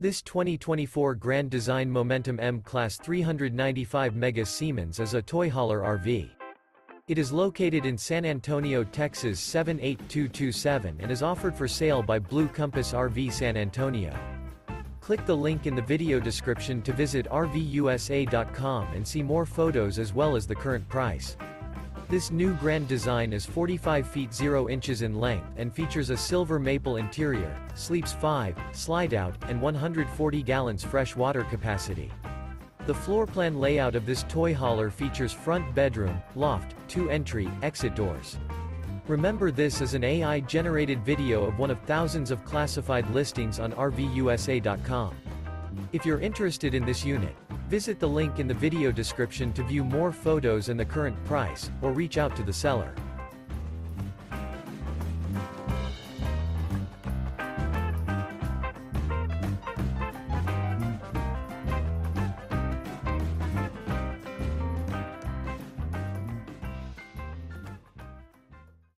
This 2024 Grand Design Momentum M Class 395 Mega Siemens is a toy hauler RV. It is located in San Antonio, Texas 78227 and is offered for sale by Blue Compass RV San Antonio. Click the link in the video description to visit RVUSA.com and see more photos as well as the current price. This new Grand Design is 45 feet 0 inches in length and features a silver maple interior, sleeps 5, slide-out, and 140 gallons fresh water capacity. The floor plan layout of this toy hauler features front bedroom, loft, 2 entry, exit doors. Remember, this is an AI-generated video of one of thousands of classified listings on RVUSA.com. If you're interested in this unit, visit the link in the video description to view more photos and the current price, or reach out to the seller.